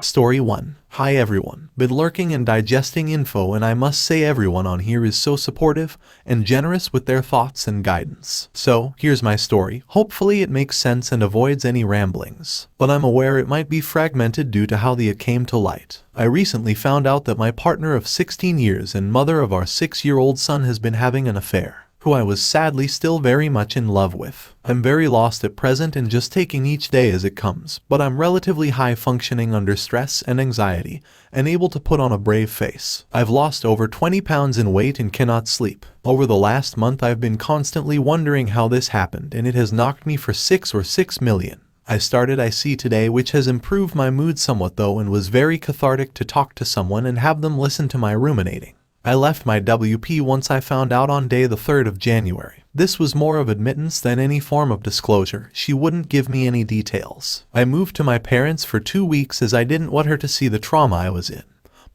Story 1. Hi everyone. Been lurking and digesting info, and I must say everyone on here is so supportive and generous with their thoughts and guidance. So, here's my story. Hopefully it makes sense and avoids any ramblings, but I'm aware it might be fragmented due to how it came to light. I recently found out that my partner of 16 years and mother of our 6-year-old son has been having an affair, who I was sadly still very much in love with. I'm very lost at present and just taking each day as it comes, but I'm relatively high functioning under stress and anxiety, and able to put on a brave face. I've lost over 20 pounds in weight and cannot sleep. Over the last month I've been constantly wondering how this happened, and it has knocked me for 6 million. I started AITA today, which has improved my mood somewhat though, and was very cathartic to talk to someone and have them listen to my ruminating. I left my WP once I found out on day the 3rd of January. This was more of admittance than any form of disclosure. She wouldn't give me any details. I moved to my parents for 2 weeks as I didn't want her to see the trauma I was in.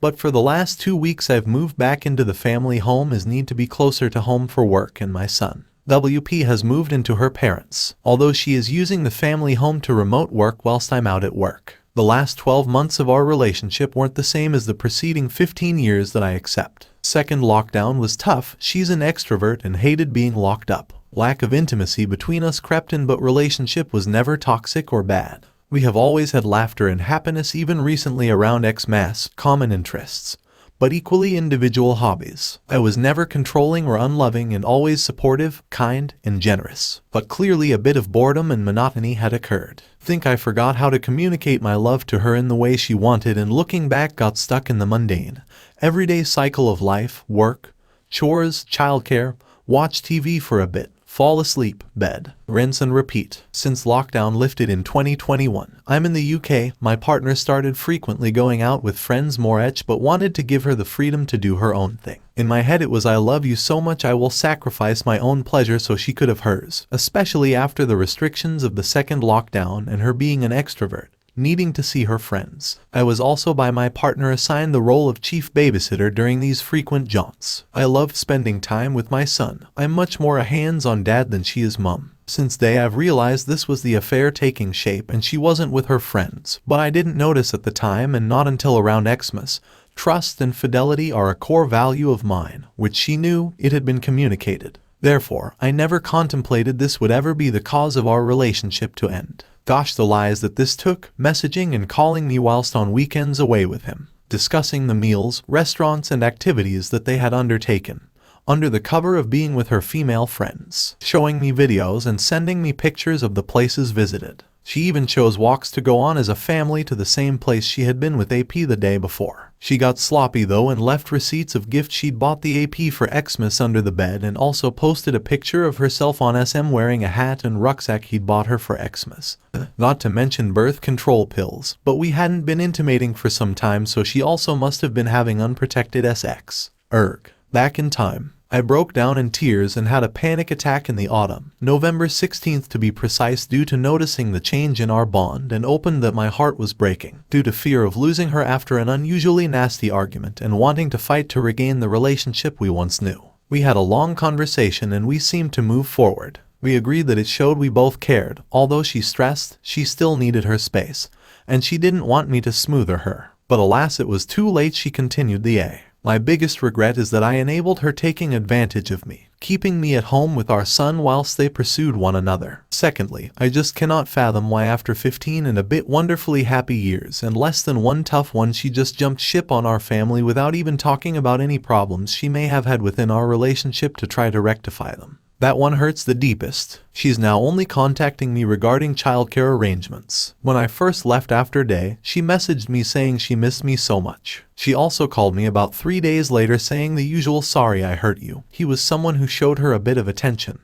But for the last 2 weeks I've moved back into the family home as need to be closer to home for work, and my son, WP, has moved into her parents', although she is using the family home to remote work whilst I'm out at work. The last 12 months of our relationship weren't the same as the preceding 15 years that I accept. Second lockdown was tough. She's an extrovert and hated being locked up. Lack of intimacy between us crept in, but relationship was never toxic or bad. We have always had laughter and happiness, even recently around Xmas, common interests, but equally individual hobbies. I was never controlling or unloving, and always supportive, kind, and generous. But clearly a bit of boredom and monotony had occurred. Think I forgot how to communicate my love to her in the way she wanted, and looking back got stuck in the mundane, everyday cycle of life, work, chores, childcare, watch TV for a bit, fall asleep, bed, rinse and repeat. Since lockdown lifted in 2021, I'm in the UK. My partner started frequently going out with friends more but wanted to give her the freedom to do her own thing. In my head it was, I love you so much I will sacrifice my own pleasure so she could have hers, especially after the restrictions of the second lockdown and her being an extrovert, needing to see her friends. I was also by my partner assigned the role of chief babysitter during these frequent jaunts. I loved spending time with my son. I'm much more a hands-on dad than she is mum. Since day I've realized this was the affair taking shape and she wasn't with her friends, but I didn't notice at the time, and not until around Xmas. Trust and fidelity are a core value of mine, which she knew. It had been communicated. Therefore, I never contemplated this would ever be the cause of our relationship to end. Gosh, the lies that this took, messaging and calling me whilst on weekends away with him, discussing the meals, restaurants and activities that they had undertaken, under the cover of being with her female friends, showing me videos and sending me pictures of the places visited. She even chose walks to go on as a family to the same place she had been with AP the day before. She got sloppy though and left receipts of gifts she'd bought the AP for Xmas under the bed, and also posted a picture of herself on SM wearing a hat and rucksack he'd bought her for Xmas. Not to mention birth control pills, but we hadn't been intimating for some time, so she also must have been having unprotected sex. Back in time. I broke down in tears and had a panic attack in the autumn, November 16th to be precise, due to noticing the change in our bond, and opened that my heart was breaking, due to fear of losing her after an unusually nasty argument and wanting to fight to regain the relationship we once knew. We had a long conversation and we seemed to move forward. We agreed that it showed we both cared. Although she stressed, she still needed her space, and she didn't want me to smother her. But alas, it was too late. She continued My biggest regret is that I enabled her taking advantage of me, keeping me at home with our son whilst they pursued one another. Secondly, I just cannot fathom why after 15 and a bit wonderfully happy years and less than one tough one, she just jumped ship on our family without even talking about any problems she may have had within our relationship to try to rectify them. That one hurts the deepest. She's now only contacting me regarding childcare arrangements. When I first left after day, she messaged me saying she missed me so much. She also called me about 3 days later saying the usual, sorry I hurt you. He was someone who showed her a bit of attention.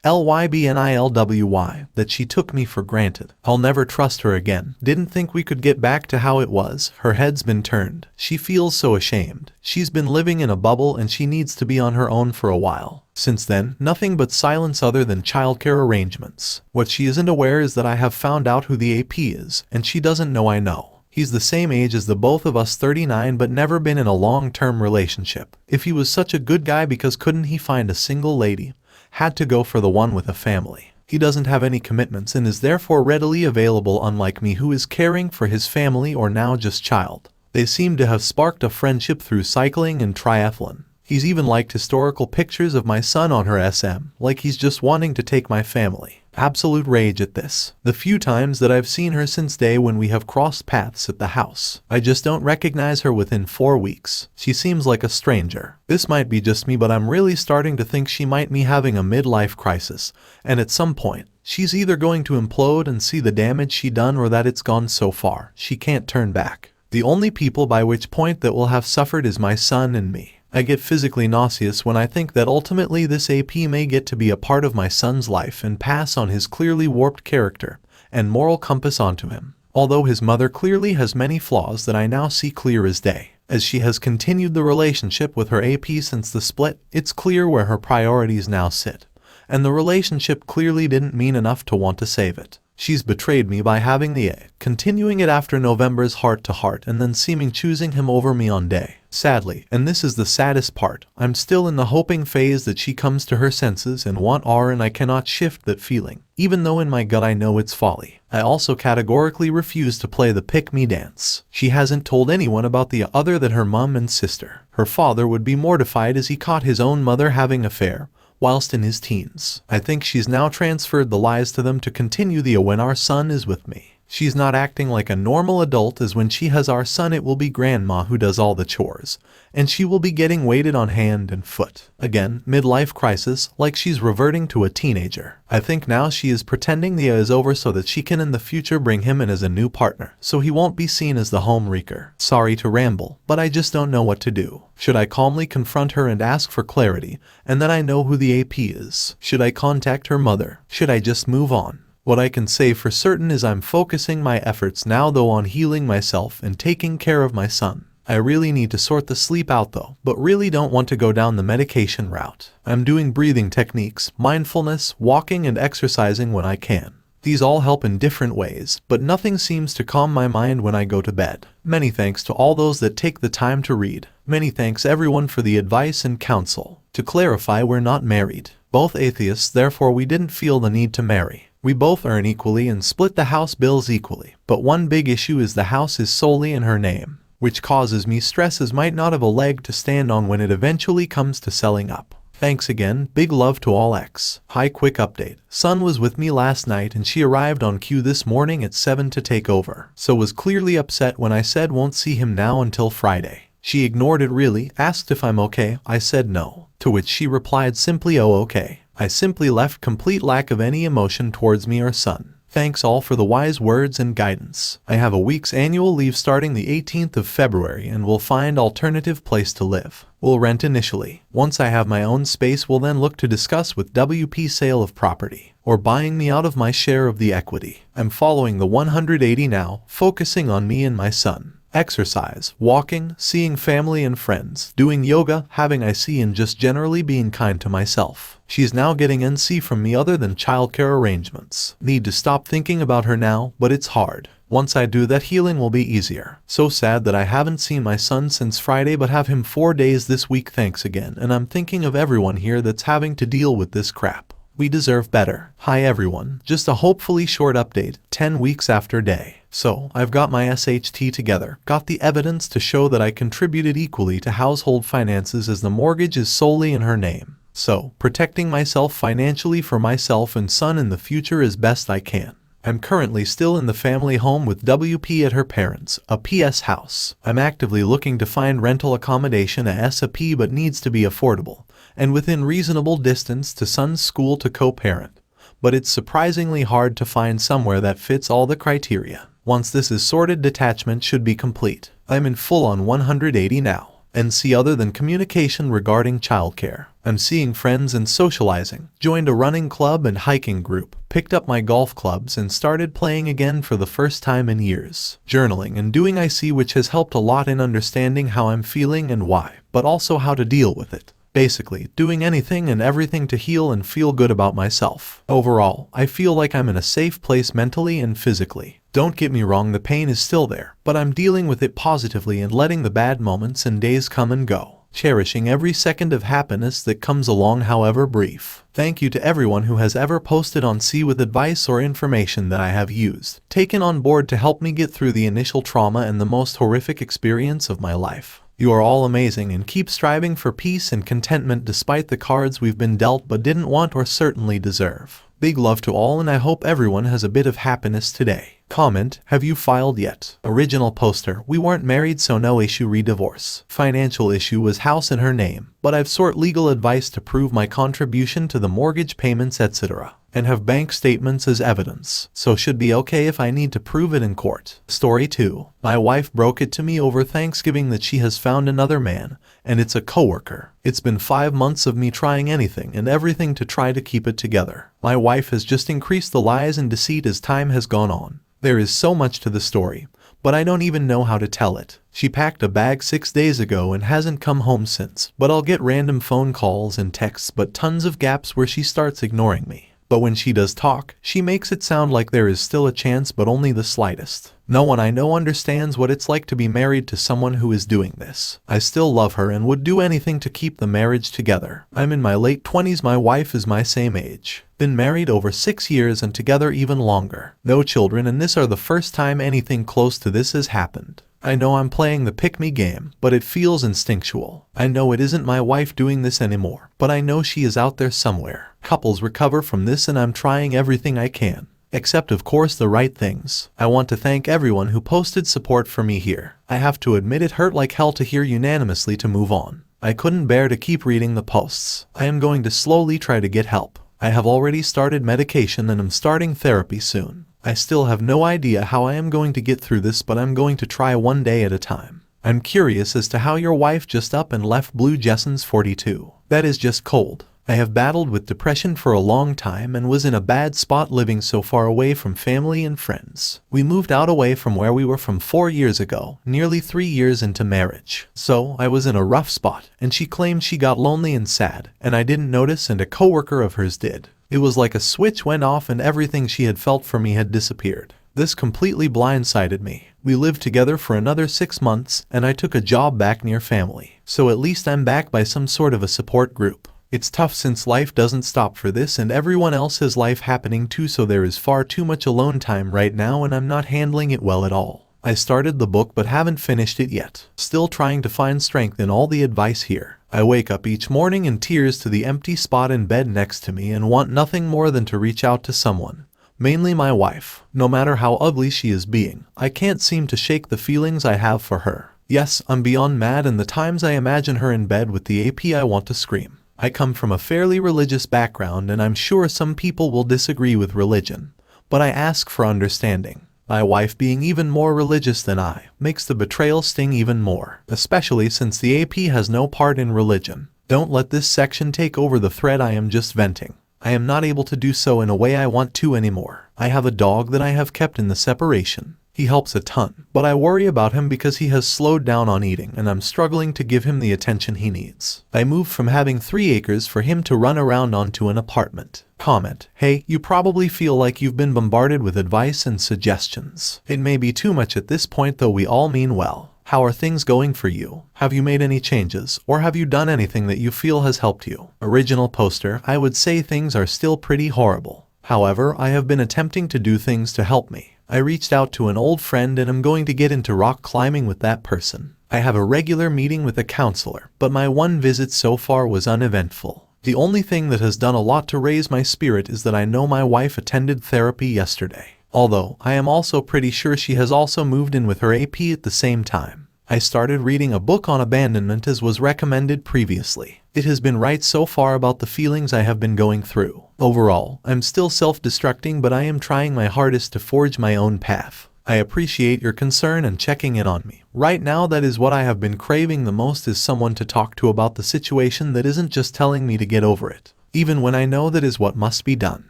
LYBNILWY, that she took me for granted. I'll never trust her again. Didn't think we could get back to how it was. Her head's been turned. She feels so ashamed. She's been living in a bubble and she needs to be on her own for a while. Since then, nothing but silence other than childcare arrangements. What she isn't aware is that I have found out who the AP is, and she doesn't know I know. He's the same age as the both of us, 39, but never been in a long-term relationship. If he was such a good guy, because couldn't he find a single lady? Had to go for the one with a family. He doesn't have any commitments and is therefore readily available, unlike me who is caring for his family or now just child. They seem to have sparked a friendship through cycling and triathlon. He's even liked historical pictures of my son on her SM, like he's just wanting to take my family. Absolute rage at this. The few times that I've seen her since day when we have crossed paths at the house, I just don't recognize her within 4 weeks. She seems like a stranger. This might be just me, but I'm really starting to think she might be having a midlife crisis, and at some point, she's either going to implode and see the damage she done, or that it's gone so far she can't turn back. The only people by which point that will have suffered is my son and me. I get physically nauseous when I think that ultimately this AP may get to be a part of my son's life and pass on his clearly warped character and moral compass onto him. Although his mother clearly has many flaws that I now see clear as day. As she has continued the relationship with her AP since the split, it's clear where her priorities now sit. And the relationship clearly didn't mean enough to want to save it. She's betrayed me by having the continuing it after November's heart-to-heart and then seeming choosing him over me on day. Sadly, and this is the saddest part, I'm still in the hoping phase that she comes to her senses and and I cannot shift that feeling, even though in my gut I know it's folly. I also categorically refuse to play the pick-me dance. She hasn't told anyone about the other than her mom and sister. Her father would be mortified as he caught his own mother having an affair whilst in his teens. I think she's now transferred the lies to them to continue the when our son is with me. She's not acting like a normal adult, as when she has our son it will be grandma who does all the chores, and she will be getting waited on hand and foot. Again, midlife crisis, like she's reverting to a teenager. I think now she is pretending the is over so that she can in the future bring him in as a new partner, so he won't be seen as the home wreaker. Sorry to ramble, but I just don't know what to do. Should I calmly confront her and ask for clarity, and then I know who the AP is? Should I contact her mother? Should I just move on? What I can say for certain is I'm focusing my efforts now though on healing myself and taking care of my son. I really need to sort the sleep out though, but really don't want to go down the medication route. I'm doing breathing techniques, mindfulness, walking and exercising when I can. These all help in different ways, but nothing seems to calm my mind when I go to bed. Many thanks to all those that take the time to read. Many thanks everyone for the advice and counsel. To clarify, we're not married. Both atheists, therefore we didn't feel the need to marry. We both earn equally and split the house bills equally. But one big issue is the house is solely in her name, which causes me stress as might not have a leg to stand on when it eventually comes to selling up. Thanks again, big love to all X. Hi, quick update. Son was with me last night and she arrived on cue this morning at 7 to take over, so was clearly upset when I said won't see him now until Friday. She ignored it really, asked if I'm okay, I said no, to which she replied simply oh okay. I simply left complete lack of any emotion towards me or son. Thanks all for the wise words and guidance. I have a week's annual leave starting the 18th of February and will find alternative place to live. We'll rent initially. Once I have my own space, we'll then look to discuss with WP sale of property or buying me out of my share of the equity. I'm following the 180 now, focusing on me and my son. Exercise, walking, seeing family and friends, doing yoga, having IC and just generally being kind to myself. She's now getting NC from me other than childcare arrangements. Need to stop thinking about her now, but it's hard. Once I do that, healing will be easier. So sad that I haven't seen my son since Friday but have him 4 days this week. Thanks again, and I'm thinking of everyone here that's having to deal with this crap. We deserve better. Hi everyone, just a hopefully short update, 10 weeks after day. So, I've got my SHT together, got the evidence to show that I contributed equally to household finances as the mortgage is solely in her name. So, protecting myself financially for myself and son in the future as best I can. I'm currently still in the family home with WP at her parents', a PS house. I'm actively looking to find rental accommodation as a P but needs to be affordable, and within reasonable distance to son's school to co-parent. But it's surprisingly hard to find somewhere that fits all the criteria. Once this is sorted, detachment should be complete. I'm in full on 180 now. NC other than communication regarding childcare. I'm seeing friends and socializing, joined a running club and hiking group, picked up my golf clubs and started playing again for the first time in years. Journaling and doing IC, which has helped a lot in understanding how I'm feeling and why, but also how to deal with it. Basically, doing anything and everything to heal and feel good about myself. Overall, I feel like I'm in a safe place mentally and physically. Don't get me wrong, the pain is still there, but I'm dealing with it positively and letting the bad moments and days come and go. cherishing every second of happiness that comes along, however brief. Thank you to everyone who has ever posted on C with advice or information that I have used, taken on board to help me get through the initial trauma and the most horrific experience of my life. You are all amazing and keep striving for peace and contentment despite the cards we've been dealt but didn't want or certainly deserve. Big love to all, and I hope everyone has a bit of happiness today. Comment: have you filed yet? Original poster: we weren't married so no issue, re-divorce. Financial issue was house in her name, but I've sought legal advice to prove my contribution to the mortgage payments etc. and have bank statements as evidence, so should be okay if I need to prove it in court. Story 2. My wife broke it to me over Thanksgiving that she has found another man, and it's a coworker. It's been 5 months of me trying anything and everything to try to keep it together. My wife has just increased the lies and deceit as time has gone on. There is so much to the story, but I don't even know how to tell it. She packed a bag 6 days ago and hasn't come home since, but I'll get random phone calls and texts but tons of gaps where she starts ignoring me. But when she does talk, she makes it sound like there is still a chance, but only the slightest. No one I know understands what it's like to be married to someone who is doing this. I still love her and would do anything to keep the marriage together. I'm in my late 20s, my wife is my same age. Been married over 6 years and together even longer. No children, and this are the first time anything close to this has happened. I know I'm playing the pick-me game, but it feels instinctual. I know it isn't my wife doing this anymore, but I know she is out there somewhere. Couples recover from this and I'm trying everything I can. Except of course the right things. I want to thank everyone who posted support for me here. I have to admit it hurt like hell to hear unanimously to move on. I couldn't bear to keep reading the posts. I am going to slowly try to get help. I have already started medication and I'm starting therapy soon. I still have no idea how I am going to get through this, but I'm going to try one day at a time. I'm curious as to how your wife just up and left Blue Jessens 42. That is just cold. I have battled with depression for a long time and was in a bad spot living so far away from family and friends. We moved out away from where we were from 4 years ago, nearly 3 years into marriage. So I was in a rough spot, and she claimed she got lonely and sad, and I didn't notice, and a coworker of hers did. It was like a switch went off and everything she had felt for me had disappeared. This completely blindsided me. We lived together for another 6 months, and I took a job back near family. So at least I'm backed by some sort of a support group. It's tough since life doesn't stop for this and everyone else has life happening too, so there is far too much alone time right now and I'm not handling it well at all. I started the book but haven't finished it yet. Still trying to find strength in all the advice here. I wake up each morning in tears to the empty spot in bed next to me and want nothing more than to reach out to someone. Mainly my wife. No matter how ugly she is being, I can't seem to shake the feelings I have for her. Yes, I'm beyond mad, and the times I imagine her in bed with the AP I want to scream. I come from a fairly religious background and I'm sure some people will disagree with religion, but I ask for understanding. My wife being even more religious than I makes the betrayal sting even more, especially since the AP has no part in religion. Don't let this section take over the thread. I am just venting. I am not able to do so in a way I want to anymore. I have a dog that I have kept in the separation. He helps a ton, but I worry about him because he has slowed down on eating and I'm struggling to give him the attention he needs. I moved from having 3 acres for him to run around onto an apartment. Comment: hey, you probably feel like you've been bombarded with advice and suggestions. It may be too much at this point, though we all mean well. How are things going for you? Have you made any changes, or have you done anything that you feel has helped you? Original poster: I would say things are still pretty horrible. However, I have been attempting to do things to help me. I reached out to an old friend and I'm going to get into rock climbing with that person. I have a regular meeting with a counselor, but my one visit so far was uneventful. The only thing that has done a lot to raise my spirit is that I know my wife attended therapy yesterday. Although, I am also pretty sure she has also moved in with her AP at the same time. I started reading a book on abandonment as was recommended previously. It has been right so far about the feelings I have been going through. Overall, I'm still self-destructing, but I am trying my hardest to forge my own path. I appreciate your concern and checking in on me. Right now, that is what I have been craving the most, is someone to talk to about the situation that isn't just telling me to get over it, even when I know that is what must be done.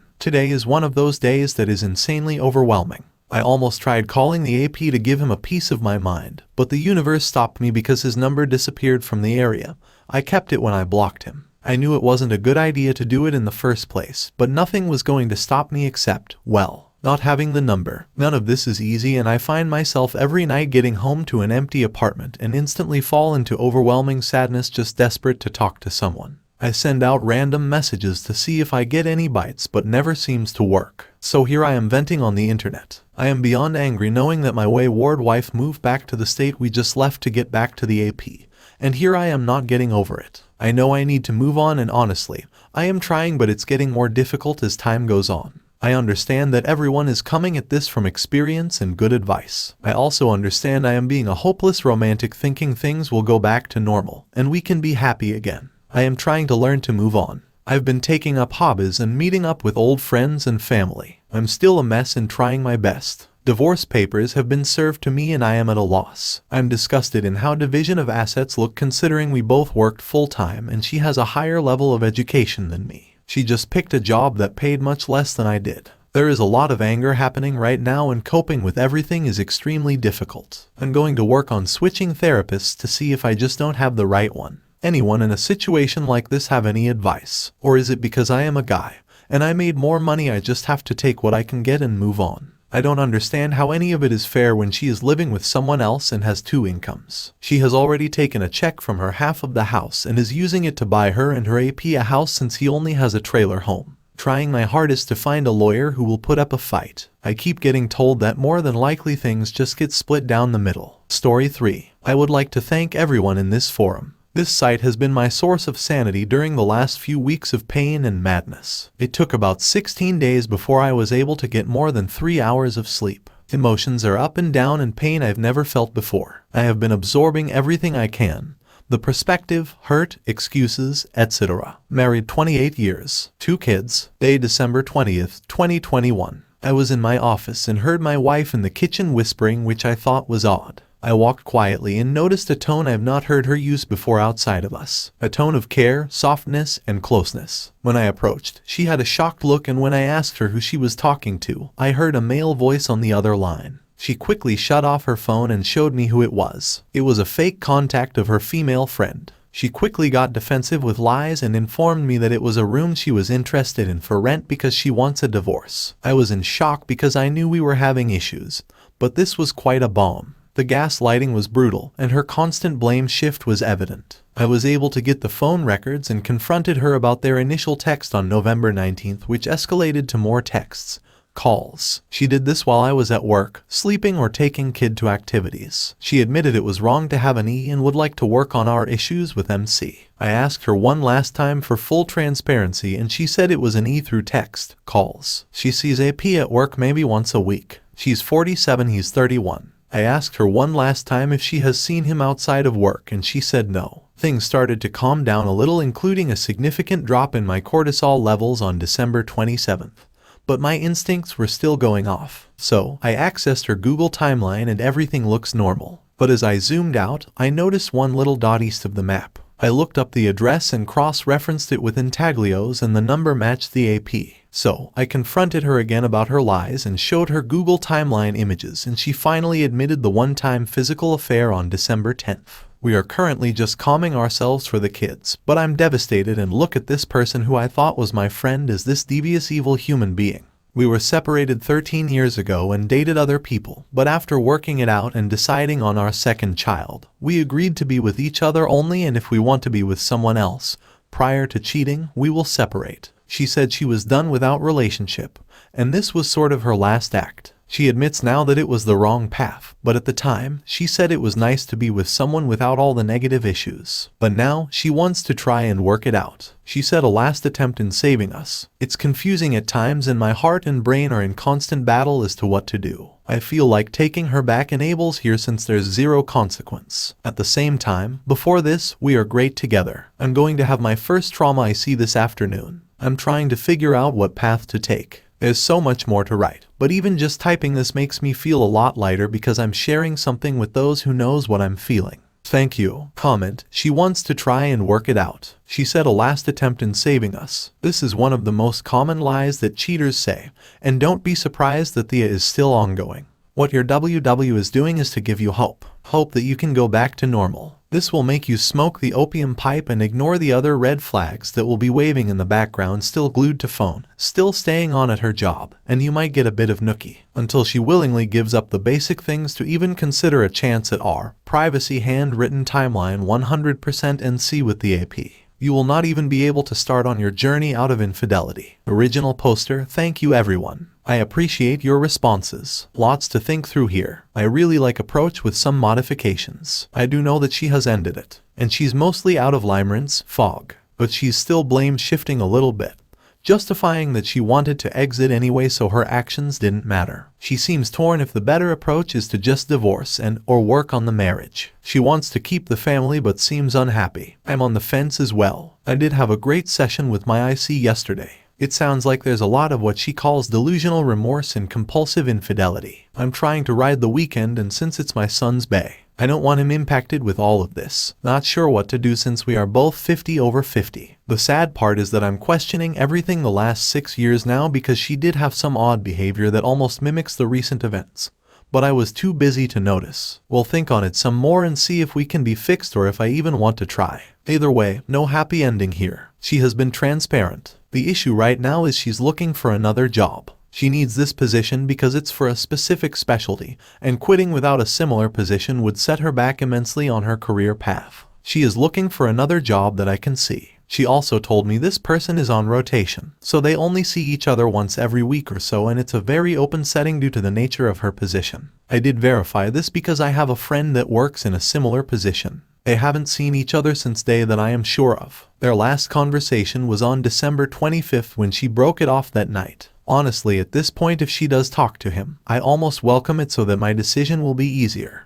Today is one of those days that is insanely overwhelming. I almost tried calling the AP to give him a piece of my mind, but the universe stopped me because his number disappeared from the area. I kept it when I blocked him. I knew it wasn't a good idea to do it in the first place, but nothing was going to stop me except, well, not having the number. None of this is easy, and I find myself every night getting home to an empty apartment and instantly fall into overwhelming sadness, just desperate to talk to someone. I send out random messages to see if I get any bites, but never seems to work. So here I am venting on the internet. I am beyond angry knowing that my wayward wife moved back to the state we just left to get back to the AP. And here I am not getting over it. I know I need to move on, and honestly, I am trying, but it's getting more difficult as time goes on. I understand that everyone is coming at this from experience and good advice. I also understand I am being a hopeless romantic, thinking things will go back to normal and we can be happy again. I am trying to learn to move on. I've been taking up hobbies and meeting up with old friends and family. I'm still a mess and trying my best. Divorce papers have been served to me and I am at a loss. I'm disgusted in how division of assets look, considering we both worked full-time and she has a higher level of education than me. She just picked a job that paid much less than I did. There is a lot of anger happening right now, and coping with everything is extremely difficult. I'm going to work on switching therapists to see if I just don't have the right one. Anyone in a situation like this have any advice? Or is it because I am a guy and I made more money I just have to take what I can get and move on? I don't understand how any of it is fair when she is living with someone else and has 2 incomes. She has already taken a check from her half of the house and is using it to buy her and her AP a house, since he only has a trailer home. Trying my hardest to find a lawyer who will put up a fight. I keep getting told that more than likely things just get split down the middle. Story 3. I would like to thank everyone in this forum. This site has been my source of sanity during the last few weeks of pain and madness. It took about 16 days before I was able to get more than 3 hours of sleep. Emotions are up and down, and pain I've never felt before. I have been absorbing everything I can. The perspective, hurt, excuses, etc. Married 28 years. 2 kids. Day December 20th, 2021. I was in my office and heard my wife in the kitchen whispering, which I thought was odd. I walked quietly and noticed a tone I've not heard her use before outside of us. A tone of care, softness, and closeness. When I approached, she had a shocked look, and when I asked her who she was talking to, I heard a male voice on the other line. She quickly shut off her phone and showed me who it was. It was a fake contact of her female friend. She quickly got defensive with lies and informed me that it was a room she was interested in for rent because she wants a divorce. I was in shock because I knew we were having issues, but this was quite a bomb. The gaslighting was brutal, and her constant blame shift was evident. I was able to get the phone records and confronted her about their initial text on November 19th, which escalated to more texts, calls. She did this while I was at work, sleeping, or taking kid to activities. She admitted it was wrong to have an E and would like to work on our issues with MC. I asked her one last time for full transparency, and she said it was an E through text, calls. She sees AP at work maybe once a week. She's 47, he's 31. I asked her one last time if she has seen him outside of work, and she said no. Things started to calm down a little, including a significant drop in my cortisol levels on December 27th. But my instincts were still going off. So, I accessed her Google timeline and everything looks normal. But as I zoomed out, I noticed one little dot east of the map. I looked up the address and cross-referenced it with intaglios, and the number matched the AP. So, I confronted her again about her lies and showed her Google timeline images, and she finally admitted the one-time physical affair on December 10th. We are currently just calming ourselves for the kids, but I'm devastated, and look at this person who I thought was my friend as this devious evil human being. We were separated 13 years ago and dated other people, but after working it out and deciding on our second child, we agreed to be with each other only, and if we want to be with someone else, prior to cheating, we will separate. She said she was done with our relationship, and this was sort of her last act. She admits now that it was the wrong path, but at the time, she said it was nice to be with someone without all the negative issues. But now, she wants to try and work it out. She said a last attempt in saving us. It's confusing at times, and my heart and brain are in constant battle as to what to do. I feel like taking her back enables here since there's zero consequence. At the same time, before this, we are great together. I'm going to have my first trauma I see this afternoon. I'm trying to figure out what path to take. There's so much more to write, but even just typing this makes me feel a lot lighter because I'm sharing something with those who knows what I'm feeling. Thank you. Comment, she wants to try and work it out. She said a last attempt in saving us. This is one of the most common lies that cheaters say, and don't be surprised that the is still ongoing. What your WW is doing is to give you hope. Hope that you can go back to normal. This will make you smoke the opium pipe and ignore the other red flags that will be waving in the background, still glued to phone, still staying on at her job, and you might get a bit of nookie, until she willingly gives up the basic things to even consider a chance at our privacy handwritten timeline 100% NC with the AP. You will not even be able to start on your journey out of infidelity. Original poster. Thank you everyone. I appreciate your responses. Lots to think through here. I really like approach with some modifications. I do know that she has ended it, and she's mostly out of limerence, fog, but she's still blame shifting a little bit, justifying that she wanted to exit anyway so her actions didn't matter. She seems torn if the better approach is to just divorce and or work on the marriage. She wants to keep the family but seems unhappy. I'm on the fence as well. I did have a great session with my IC yesterday. It sounds like there's a lot of what she calls delusional remorse and compulsive infidelity. I'm trying to ride the weekend, and since it's my son's bay, I don't want him impacted with all of this. Not sure what to do since we are both 50 over 50. The sad part is that I'm questioning everything the last 6 years now because she did have some odd behavior that almost mimics the recent events. But I was too busy to notice. We'll think on it some more and see if we can be fixed or if I even want to try. Either way, no happy ending here. She has been transparent. The issue right now is she's looking for another job. She needs this position because it's for a specific specialty, and quitting without a similar position would set her back immensely on her career path. She is looking for another job that I can see. She also told me this person is on rotation, so they only see each other once every week or so, and it's a very open setting due to the nature of her position. I did verify this because I have a friend that works in a similar position. They haven't seen each other since day that I am sure of. Their last conversation was on December 25th when she broke it off that night. Honestly, at this point, if she does talk to him, I almost welcome it so that my decision will be easier.